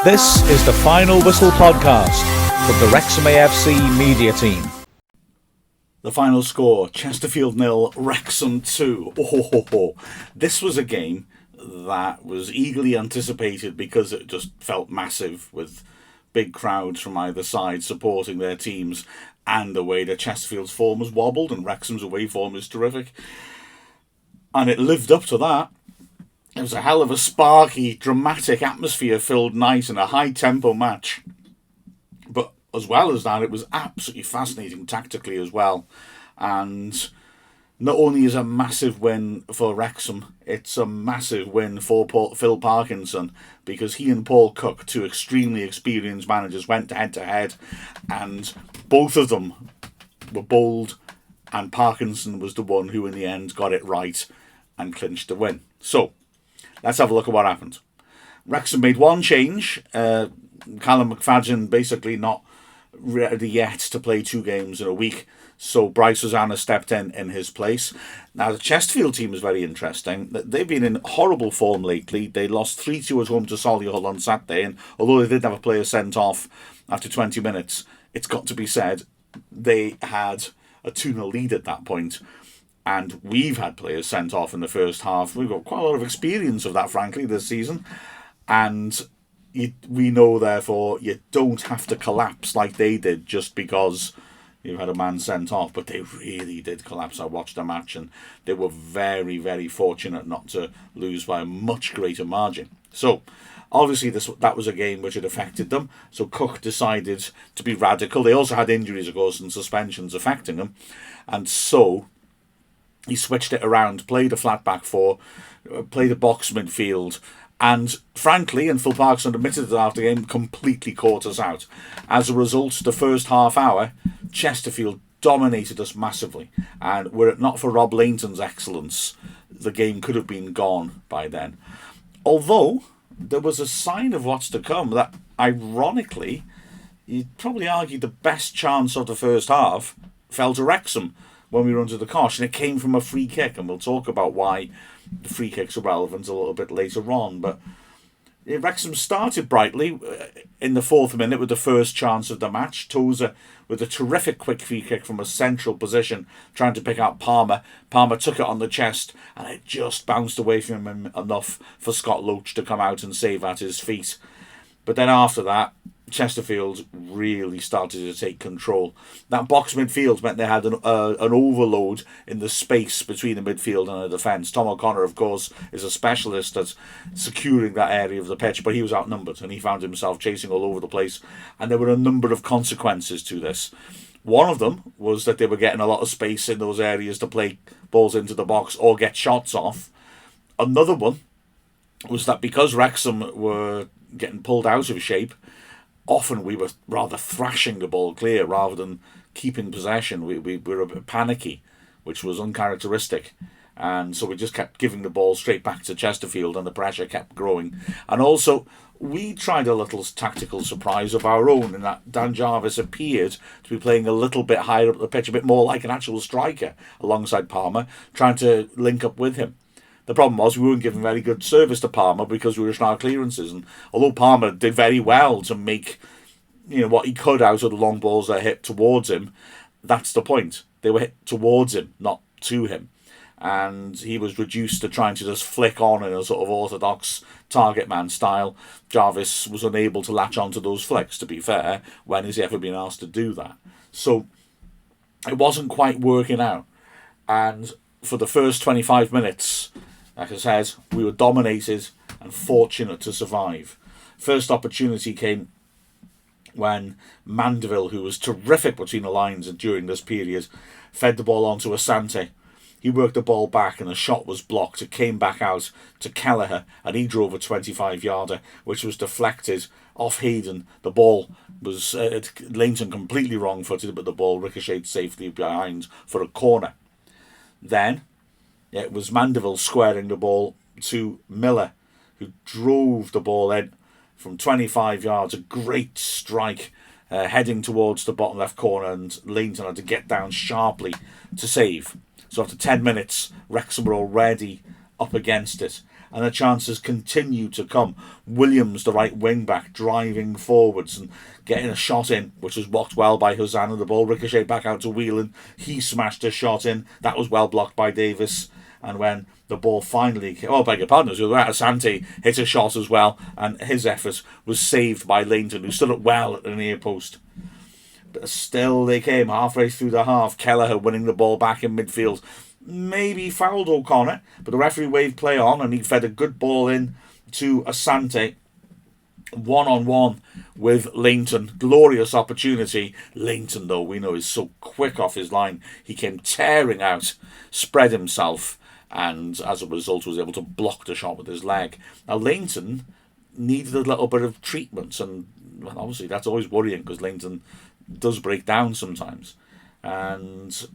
This is the Final Whistle podcast from the Wrexham AFC media team. The final score, Chesterfield 0, Wrexham 2. This was a game that was eagerly anticipated because it just felt massive, with big crowds from either side supporting their teams, and the way that Chesterfield's form has wobbled and Wrexham's away form is terrific. And it lived up to that. It was a hell of a sparky, dramatic, atmosphere-filled night and a high-tempo match. But as well as that, it was absolutely fascinating tactically as well. And not only is it a massive win for Wrexham, it's a massive win for Phil Parkinson, because he and Paul Cook, two extremely experienced managers, went head-to-head, and both of them were bold, and Parkinson was the one who in the end got it right and clinched the win. So, let's have a look at what happened. Wrexham made one change. Callum McFadden basically not ready yet to play 2 games in a week, so Bryce Susanna stepped in his place. Now, the Chesterfield team is very interesting. They've been in horrible form lately. They lost 3-2 at home to Solihull on Saturday, and although they did have a player sent off after 20 minutes, it's got to be said, they had a 2-0 lead at that point. And we've had players sent off in the first half. We've got quite a lot of experience of that, frankly, this season. And we know, therefore, you don't have to collapse like they did just because you've had a man sent off. But they really did collapse. I watched the match, and they were very, very fortunate not to lose by a much greater margin. So, obviously, that was a game which had affected them. So Cook decided to be radical. They also had injuries, of course, and suspensions affecting them. And so he switched it around, played a flat back 4, played a box midfield, and frankly, and Phil Parkinson admitted it after the game, completely caught us out. As a result, the first half hour, Chesterfield dominated us massively, and were it not for Rob Lainton's excellence, the game could have been gone by then. Although there was a sign of what's to come that, ironically, you'd probably argue the best chance of the first half fell to Wrexham when we run to the Kosh, and it came from a free kick, and we'll talk about why the free kicks are relevant a little bit later on. But Wrexham started brightly in the 4th minute with the first chance of the match. Tozer with a terrific quick free kick from a central position, trying to pick out Palmer. Palmer took it on the chest, and it just bounced away from him enough for Scott Loach to come out and save at his feet. But then after that, Chesterfield really started to take control. That box midfield meant they had an overload in the space between the midfield and the defence. Tom O'Connor, of course, is a specialist at securing that area of the pitch, but he was outnumbered and he found himself chasing all over the place. And there were a number of consequences to this. One of them was that they were getting a lot of space in those areas to play balls into the box or get shots off. Another one was that because Wrexham were getting pulled out of shape, often we were rather thrashing the ball clear rather than keeping possession. We were a bit panicky, which was uncharacteristic. And so we just kept giving the ball straight back to Chesterfield, and the pressure kept growing. And also, we tried a little tactical surprise of our own in that Dan Jarvis appeared to be playing a little bit higher up the pitch, a bit more like an actual striker alongside Palmer, trying to link up with him. The problem was we weren't giving very good service to Palmer because we were in our clearances. And although Palmer did very well to make what he could out of the long balls that hit towards him, that's the point. They were hit towards him, not to him. And he was reduced to trying to just flick on in a sort of orthodox target man style. Jarvis was unable to latch onto those flicks, to be fair. When has he ever been asked to do that? So it wasn't quite working out. And for the first 25 minutes, like I said, we were dominated and fortunate to survive. First opportunity came when Mandeville, who was terrific between the lines during this period, fed the ball onto Asante. He worked the ball back and the shot was blocked. It came back out to Kelleher and he drove a 25-yarder, which was deflected off Hayden. The ball was Lainton completely wrong-footed, but the ball ricocheted safely behind for a corner. Then it was Mandeville squaring the ball to Miller, who drove the ball in from 25 yards. A great strike heading towards the bottom left corner, and Lainton had to get down sharply to save. So after 10 minutes, Wrexham were already up against it. and the chances continue to come. Williams, the right wing-back, driving forwards and getting a shot in, which was blocked well by Hosanna. The ball ricocheted back out to Whelan. He smashed a shot in. That was well blocked by Davis. And when the ball finally... Oh, beg your pardon. Asante hit a shot as well, and his effort was saved by Lainton, who stood up well at the near post. But still they came halfway through the half. Kelleher winning the ball back in midfield. Maybe fouled O'Connor, but the referee waved play on, and he fed a good ball in to Asante. 1-on-1 with Lainton. Glorious opportunity. Lainton, though, we know is so quick off his line. He came tearing out, spread himself, and as a result was able to block the shot with his leg. Now, Lainton needed a little bit of treatment, and well, obviously that's always worrying because Lainton does break down sometimes. And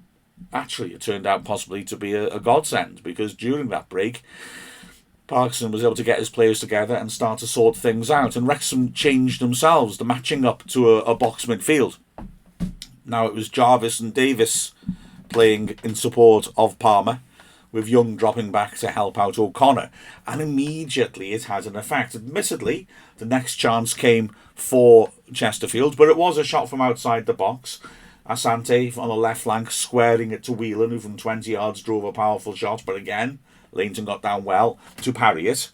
actually it turned out possibly to be a godsend, because during that break Parkinson was able to get his players together and start to sort things out, and Wrexham changed themselves, the matching up to a box midfield. Now it was Jarvis and Davis playing in support of Palmer, with Young dropping back to help out O'Connor, and immediately it had an effect. Admittedly, the next chance came for Chesterfield, but it was a shot from outside the box. Asante on the left flank squaring it to Whelan, who from 20 yards drove a powerful shot, but again, Lainton got down well to parry it.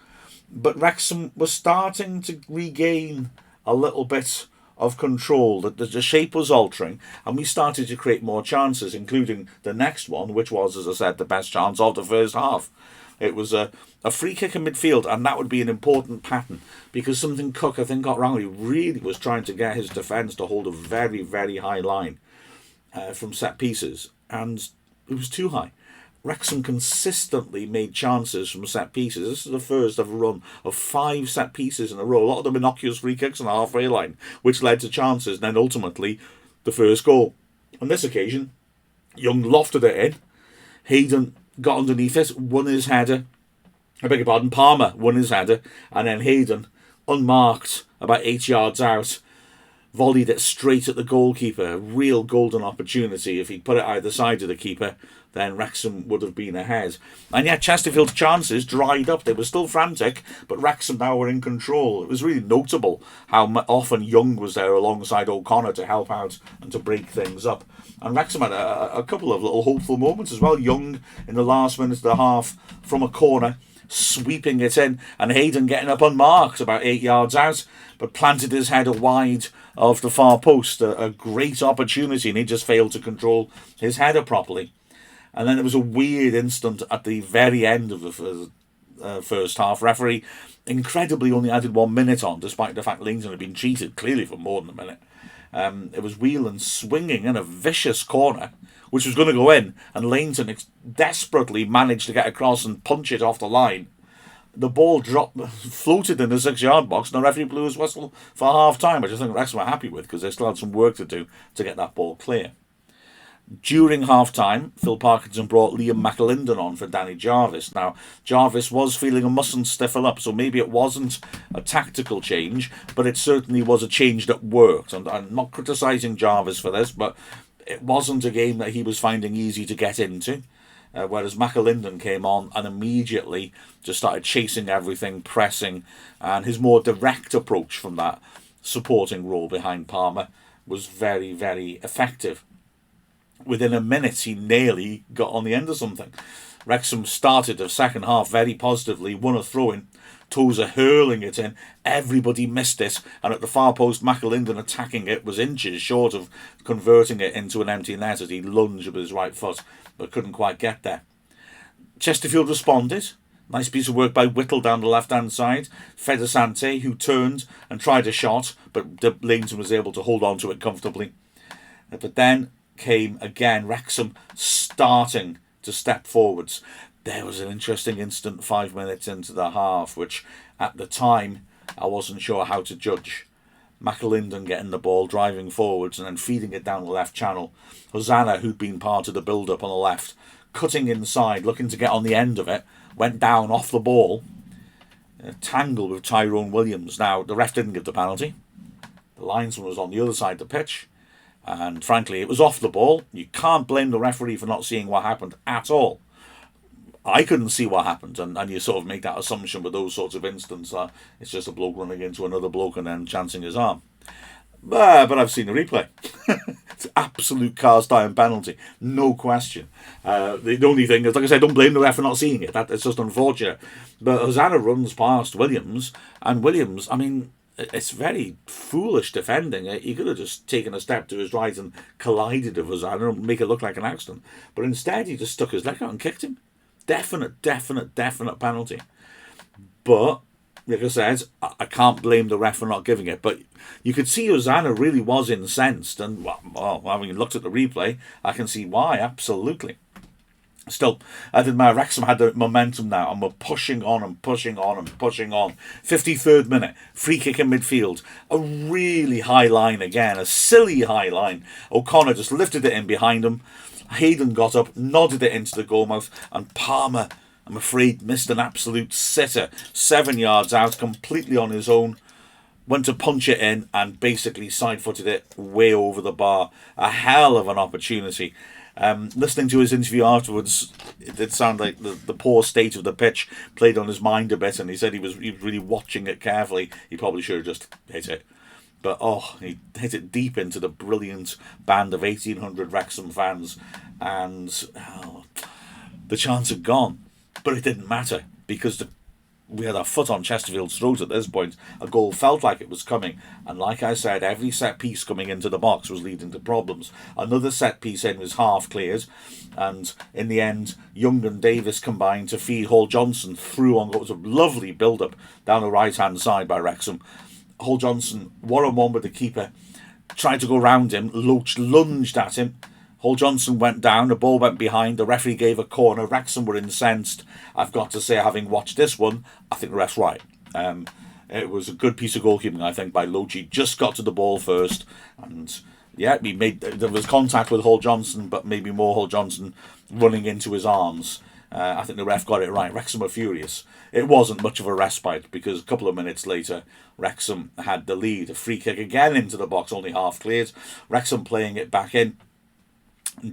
But Wrexham was starting to regain a little bit of control, that the shape was altering, and we started to create more chances, including the next one, which was, as I said, the best chance of the first half. It was a free kick in midfield, and that would be an important pattern, because something Cook, I think, got wrong. He really was trying to get his defence to hold a very, very high line from set pieces, and it was too high. Wrexham consistently made chances from set pieces. This is the first of a run of 5 set pieces in a row. A lot of them innocuous free kicks on the halfway line, which led to chances, and then ultimately the first goal. On this occasion, Young lofted it in. Hayden got underneath it, won his header. I beg your pardon, Palmer won his header, and then Hayden, unmarked, about 8 yards out, volleyed it straight at the goalkeeper. A real golden opportunity. If he'd put it either side of the keeper, then Wrexham would have been ahead. And yet Chesterfield's chances dried up. They were still frantic, but Wrexham now were in control. It was really notable how often Young was there alongside O'Connor to help out and to break things up. And Wrexham had a couple of little hopeful moments as well. Young in the last minute of the half from a corner, sweeping it in, and Hayden getting up unmarked about 8 yards out, but planted his header wide of the far post. A great opportunity, and he just failed to control his header properly. And then there was a weird instant at the very end of the first half. Referee incredibly only added 1 minute on, despite the fact Lainton had been cheated clearly for more than a minute. It was Whelan swinging in a vicious corner, which was going to go in, and Lainton desperately managed to get across and punch it off the line. The ball floated in the 6-yard box, and the referee blew his whistle for half-time, which I think Wrexham were happy with, because they still had some work to do to get that ball clear. During half-time, Phil Parkinson brought Liam McAlinden on for Danny Jarvis. Now, Jarvis was feeling a mustn't stiffen up, so maybe it wasn't a tactical change, but it certainly was a change that worked. And I'm not criticising Jarvis for this, but it wasn't a game that he was finding easy to get into. Whereas McAlinden came on and immediately just started chasing everything, pressing, and his more direct approach from that supporting role behind Palmer was very, very effective. Within a minute, he nearly got on the end of something. Wrexham started the second half very positively, won a throw-in, Tozer hurling it in, everybody missed it, and at the far post, McAlinden attacking it was inches short of converting it into an empty net as he lunged with his right foot, but couldn't quite get there. Chesterfield responded. Nice piece of work by Whittle down the left-hand side. Fed Asante, who turned and tried a shot, but Lainton was able to hold on to it comfortably. But then came again Wrexham starting to step forwards. There was an interesting instant 5 minutes into the half, which at the time I wasn't sure how to judge. McAlinden getting the ball, driving forwards and then feeding it down the left channel. Hosanna, who'd been part of the build-up on the left, cutting inside, looking to get on the end of it, went down off the ball, tangled with Tyrone Williams. Now, the ref didn't give the penalty. The linesman was on the other side of the pitch. And frankly, it was off the ball. You can't blame the referee for not seeing what happened at all. I couldn't see what happened, and you sort of make that assumption with those sorts of instances that it's just a bloke running into another bloke and then chancing his arm. But I've seen the replay. It's absolute cast iron penalty, no question. The only thing is, like I said, don't blame the ref for not seeing it. It's just unfortunate. But Hosanna runs past Williams, and Williams, I mean, it's very foolish defending. He could have just taken a step to his right and collided with Hosanna and make it look like an accident. But instead, he just stuck his leg out and kicked him. Definite penalty. But like I said, I can't blame the ref for not giving it. But you could see Hosanna really was incensed. And, well, having looked at the replay, I can see why, absolutely. Still, I didn't matter. Wrexham had the momentum now, and we're pushing on and pushing on and pushing on. 53rd minute, free kick in midfield. A really high line again, a silly high line. O'Connor just lifted it in behind him. Hayden got up, nodded it into the goalmouth, and Palmer, I'm afraid, missed an absolute sitter. 7 yards out, completely on his own. Went to punch it in and basically side-footed it way over the bar. A hell of an opportunity. Listening to his interview afterwards, it did sound like the poor state of the pitch played on his mind a bit, and he said he was really watching it carefully. He probably should have just hit it. But, he hit it deep into the brilliant band of 1,800 Wrexham fans, and the chance had gone. But it didn't matter, because we had our foot on Chesterfield's throat at this point. A goal felt like it was coming, and like I said, every set piece coming into the box was leading to problems. Another set piece in was half cleared, and in the end, Young and Davis combined to feed Hall Johnson through on what was a lovely build-up down the right-hand side by Wrexham. Hall Johnson, one-on-one with the keeper, tried to go round him. Loach lunged at him. Hall Johnson went down, the ball went behind, the referee gave a corner. Wrexham were incensed. I've got to say, having watched this one, I think the ref's right. It was a good piece of goalkeeping, I think, by Loach. He just got to the ball first, and there was contact with Hall Johnson, but maybe more Hall Johnson running into his arms. I think the ref got it right. Wrexham were furious. It wasn't much of a respite, because a couple of minutes later, Wrexham had the lead. A free kick again into the box, only half cleared. Wrexham playing it back in.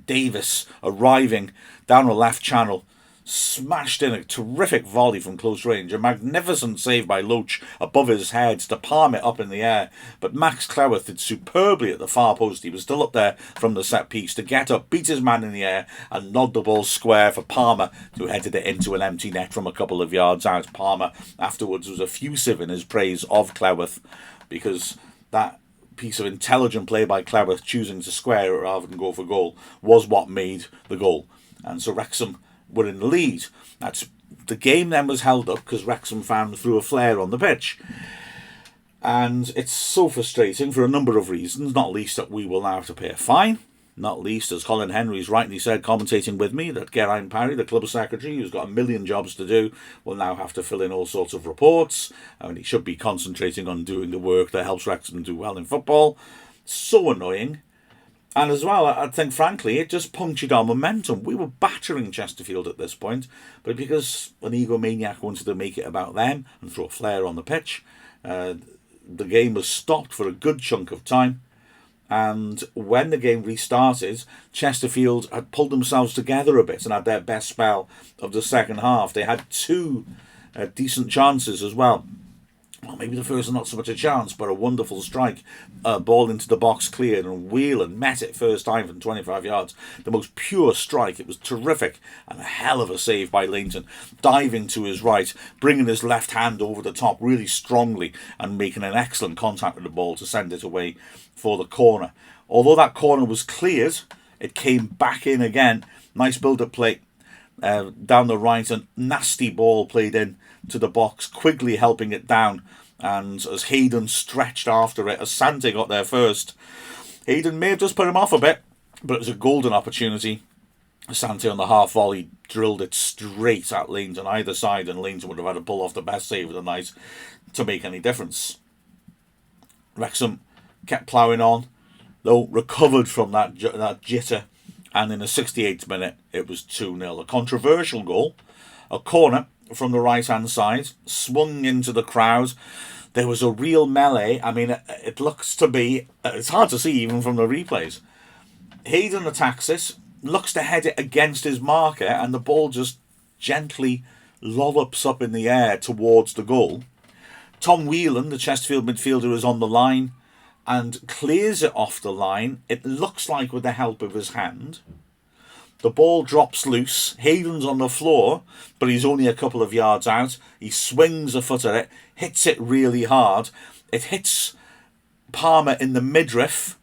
Davis arriving down the left channel, smashed in a terrific volley from close range. A magnificent save by Loach above his head to palm it up in the air. But Max Cleworth did superbly at the far post. He was still up there from the set piece to get up, beat his man in the air, and nod the ball square for Palmer, who headed it into an empty net from a couple of yards out. Palmer afterwards was effusive in his praise of Cleworth, because that piece of intelligent play by Cleworth, choosing to square it rather than go for goal, was what made the goal. And so Wrexham were in the lead. The game then was held up because Wrexham fans threw a flare on the pitch. And it's so frustrating for a number of reasons, not least that we will now have to pay a fine. Not least, as Colin Henry's rightly said, commentating with me, that Geraint Parry, the club secretary, who's got a million jobs to do, will now have to fill in all sorts of reports. I mean, he should be concentrating on doing the work that helps Wrexham do well in football. So annoying. And as well, I think, frankly, it just punctured our momentum. We were battering Chesterfield at this point, but because an egomaniac wanted to make it about them and throw a flare on the pitch, the game was stopped for a good chunk of time. And when the game restarted, Chesterfield had pulled themselves together a bit and had their best spell of the second half. They had two decent chances as well. Well, maybe the first was not so much a chance, but a wonderful strike. Ball into the box cleared, and Whelan met it first time from 25 yards. The most pure strike. It was terrific, and a hell of a save by Leighton. Diving to his right, bringing his left hand over the top really strongly, and making an excellent contact with the ball to send it away for the corner. Although that corner was cleared, it came back in again. Nice build-up play down the right, and nasty ball played in to the box, Quigley helping it down, and as Hayden stretched after it, Asante got there first. Hayden may have just put him off a bit, but it was a golden opportunity. Asante on the half volley drilled it straight at Leighton on either side, and Leighton would have had to pull off the best save of the night to make any difference. Wrexham kept ploughing on, though recovered from that jitter, and in the 68th minute it was 2-0. A controversial goal, a corner from the right-hand side, swung into the crowd. There was a real melee. I mean, it looks to be, it's hard to see even from the replays. Hayden attacks it, looks to head it against his marker, and the ball just gently lollops up in the air towards the goal. Tom Whelan, the Chesterfield midfielder, is on the line and clears it off the line. It looks like with the help of his hand. The ball drops loose. Hayden's on the floor, but he's only a couple of yards out. He swings a foot at it, hits it really hard. It hits Palmer in the midriff,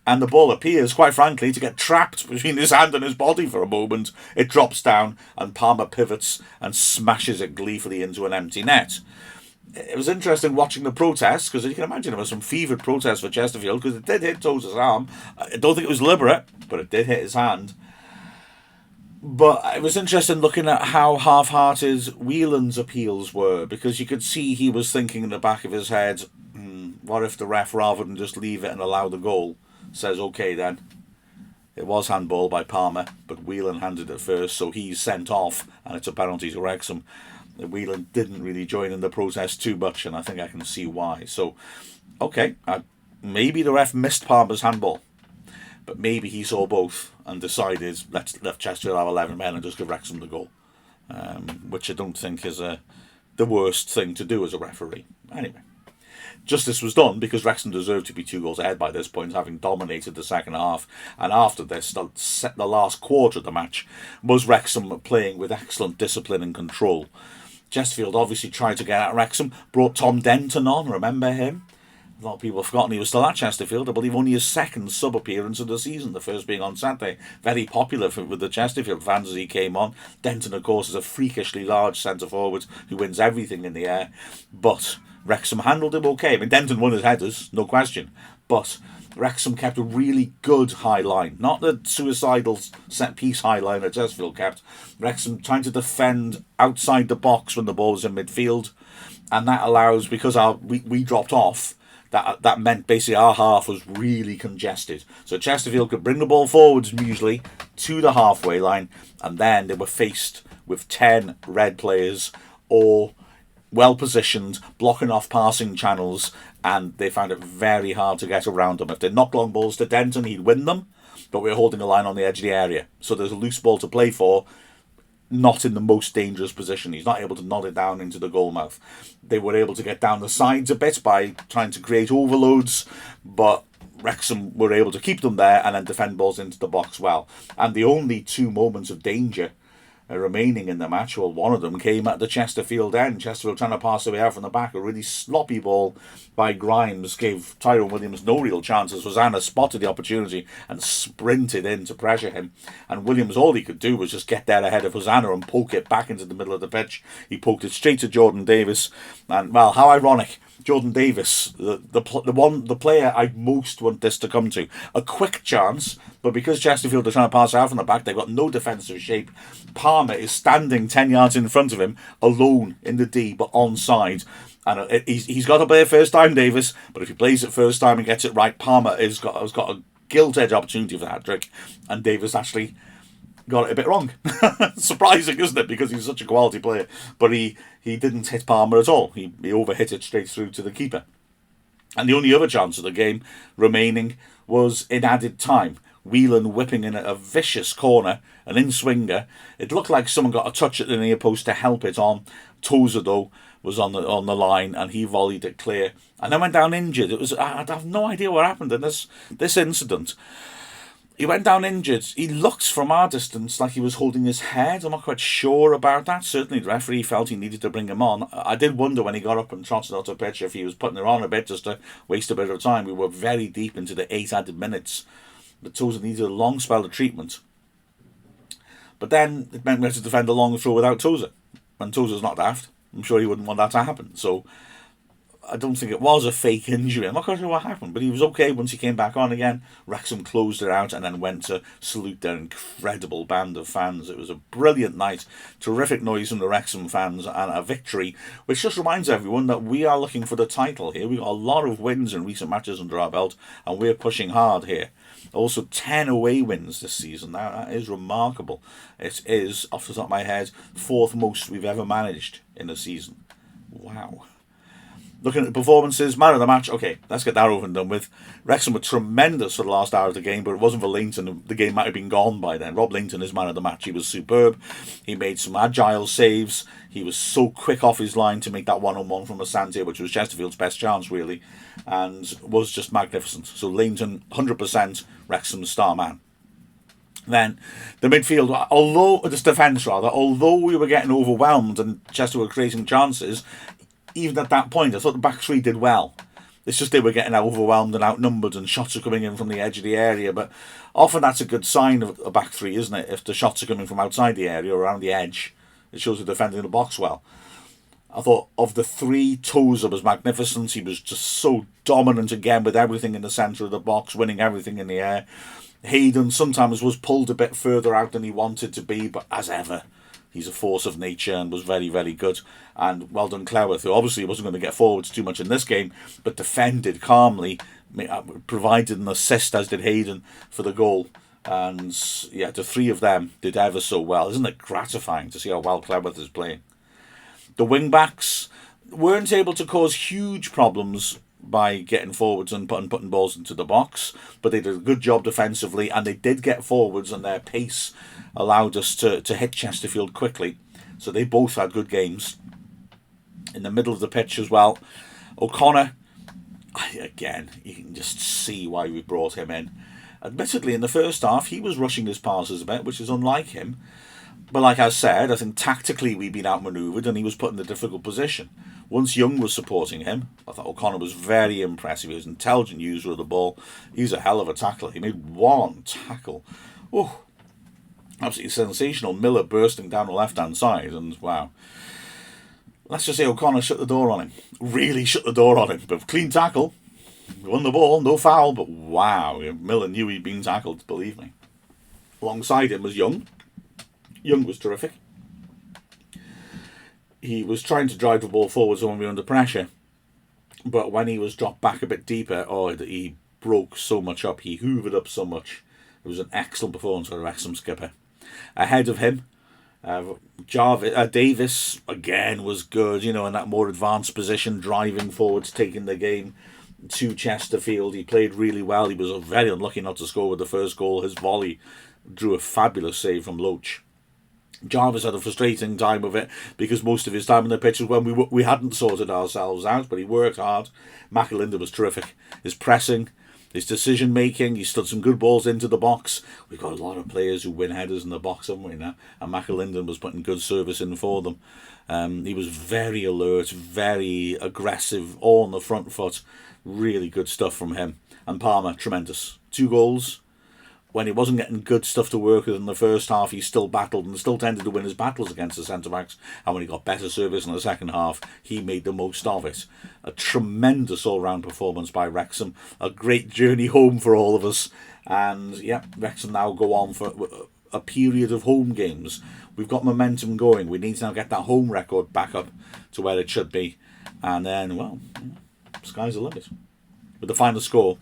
and the ball appears, quite frankly, to get trapped between his hand and his body for a moment. It drops down, and Palmer pivots and smashes it gleefully into an empty net. It was interesting watching the protests, because you can imagine there was some fevered protests for Chesterfield, because it did hit Tozer's arm. I don't think it was deliberate, but it did hit his hand. But it was interesting looking at how half-hearted Whelan's appeals were, because you could see he was thinking in the back of his head, what if the ref, rather than just leave it and allow the goal, says, okay then, it was handball by Palmer, but Whelan handed it first, so he's sent off, and it's a penalty to Wrexham. Whelan didn't really join in the protest too much, and I think I can see why. So, okay, maybe the ref missed Palmer's handball, but maybe he saw both and decided, let's let Chesterfield have 11 men and just give Wrexham the goal, which I don't think is the worst thing to do as a referee. Anyway, justice was done, because Wrexham deserved to be 2 goals ahead by this point, having dominated the second half. And after this, the last quarter of the match was Wrexham playing with excellent discipline and control. Chesterfield obviously tried to get at Wrexham, brought Tom Denton on, remember him? A lot of people have forgotten he was still at Chesterfield. I believe only his second sub-appearance of the season, the first being on Saturday. Very popular with the Chesterfield fans as he came on. Denton, of course, is a freakishly large centre-forward who wins everything in the air. But Wrexham handled him okay. I mean, Denton won his headers, no question. But Wrexham kept a really good high line. Not the suicidal set-piece high line that Chesterfield kept. Wrexham trying to defend outside the box when the ball was in midfield. And that allows, because we dropped off, that meant basically our half was really congested. So Chesterfield could bring the ball forwards usually to the halfway line, and then they were faced with 10 red players, all well positioned, blocking off passing channels, and they found it very hard to get around them. If they knocked long balls to Denton, he'd win them, but we were holding a line on the edge of the area. So there's a loose ball to play for, not in the most dangerous position. He's not able to nod it down into the goal mouth. They were able to get down the sides a bit by trying to create overloads, but Wrexham were able to keep them there and then defend balls into the box well. And the only 2 moments of danger remaining in the match, well, one of them came at the Chesterfield end. Chesterfield trying to pass away out from the back. A really sloppy ball by Grimes gave Tyrone Williams no real chances. Hosanna spotted the opportunity and sprinted in to pressure him. And Williams, all he could do was just get there ahead of Hosanna and poke it back into the middle of the pitch. He poked it straight to Jordan Davis. And, well, how ironic. Jordan Davis, the player I most want this to come to. A quick chance, but because Chesterfield are trying to pass out from the back, they've got no defensive shape. Palmer is standing 10 yards in front of him, alone in the D, but onside. And he's got to play it first time, Davis, but if he plays it first time and gets it right, Palmer has got a gilt-edge opportunity for that trick, and Davis actually got it a bit wrong. Surprising, isn't it? Because he's such a quality player. But he didn't hit Palmer at all. He overhit it straight through to the keeper. And the only other chance of the game remaining was in added time. Whelan whipping in a vicious corner, an in-swinger. It looked like someone got a touch at the near post to help it on. Tozer, though, was on the line, and he volleyed it clear. And then went down injured. I have no idea what happened in this incident. He went down injured. He looked from our distance like he was holding his head. I'm not quite sure about that. Certainly the referee felt he needed to bring him on. I did wonder when he got up and trotted out the pitch if he was putting it on a bit just to waste a bit of time. We were very deep into the 8 added minutes. But Tozer needed a long spell of treatment. But then it meant we had to defend a long throw without Tozer. And Tozer's not daft. I'm sure he wouldn't want that to happen. So I don't think it was a fake injury. I'm not quite sure what happened, but he was okay once he came back on again. Wrexham closed it out and then went to salute their incredible band of fans. It was a brilliant night, terrific noise from the Wrexham fans, and a victory, which just reminds everyone that we are looking for the title here. We've got a lot of wins in recent matches under our belt, and we're pushing hard here. Also 10 away wins this season. Now, that is remarkable. It is, off the top of my head, 4th most we've ever managed in a season. Wow. Looking at the performances, man of the match, okay, let's get that over and done with. Wrexham were tremendous for the last hour of the game, but it wasn't for Leighton. The game might have been gone by then. Rob Leighton is man of the match. He was superb. He made some agile saves. He was so quick off his line to make that one-on-one from Asante, which was Chesterfield's best chance, really, and was just magnificent. So Leighton, 100% Wrexham's star man. Then the midfield, although we were getting overwhelmed and Chester were creating chances, even at that point, I thought the back three did well. It's just they were getting overwhelmed and outnumbered and shots are coming in from the edge of the area. But often that's a good sign of a back three, isn't it? If the shots are coming from outside the area or around the edge, it shows they're defending the box well. I thought of the three, Tozer was magnificent. He was just so dominant again with everything in the centre of the box, winning everything in the air. Hayden sometimes was pulled a bit further out than he wanted to be, but as ever, he's a force of nature and was very, very good. And well done, Cleworth, who obviously wasn't going to get forwards too much in this game, but defended calmly, provided an assist, as did Hayden, for the goal. And yeah, the three of them did ever so well. Isn't it gratifying to see how well Cleworth is playing? The wing-backs weren't able to cause huge problems by getting forwards and putting balls into the box, but they did a good job defensively, and they did get forwards, and their pace allowed us to hit Chesterfield quickly. So they both had good games. In the middle of the pitch as well, O'Connor, again, you can just see why we brought him in. Admittedly, in the first half, he was rushing his passes a bit, which is unlike him. But like I said, I think tactically we'd been outmanoeuvred and he was put in a difficult position. Once Young was supporting him, I thought O'Connor was very impressive. He was an intelligent user of the ball. He's a hell of a tackler. He made one tackle. Oh, absolutely sensational. Miller bursting down the left-hand side, and wow. Let's just say O'Connor shut the door on him. Really shut the door on him. But clean tackle. Won the ball, no foul, but wow. Miller knew he'd been tackled, believe me. Alongside him was Young. Young was terrific. He was trying to drive the ball forwards when we were under pressure, but when he was dropped back a bit deeper, he broke so much up. He hoovered up so much. It was an excellent performance for the Wrexham skipper. Ahead of him, Davis again was good, in that more advanced position, driving forwards, taking the game to Chesterfield. He played really well. He was very unlucky not to score with the first goal. His volley drew a fabulous save from Loach. Jarvis had a frustrating time of it because most of his time on the pitch was when we hadn't sorted ourselves out, but he worked hard. McAlinden was terrific. His pressing, his decision making, he stood some good balls into the box. We've got a lot of players who win headers in the box, haven't we now? And McAlinden was putting good service in for them. He was very alert, very aggressive, all on the front foot. Really good stuff from him. And Palmer, tremendous. 2 goals. When he wasn't getting good stuff to work with in the first half, he still battled and still tended to win his battles against the centre-backs. And when he got better service in the second half, he made the most of it. A tremendous all-round performance by Wrexham. A great journey home for all of us. And, yeah, Wrexham now go on for a period of home games. We've got momentum going. We need to now get that home record back up to where it should be. And then, well, sky's the limit. With the final score,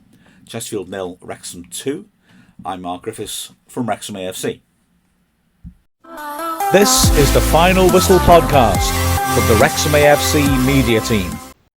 Chesterfield 0, Wrexham 2. I'm Mark Griffiths from Wrexham AFC. This is the Final Whistle podcast from the Wrexham AFC media team.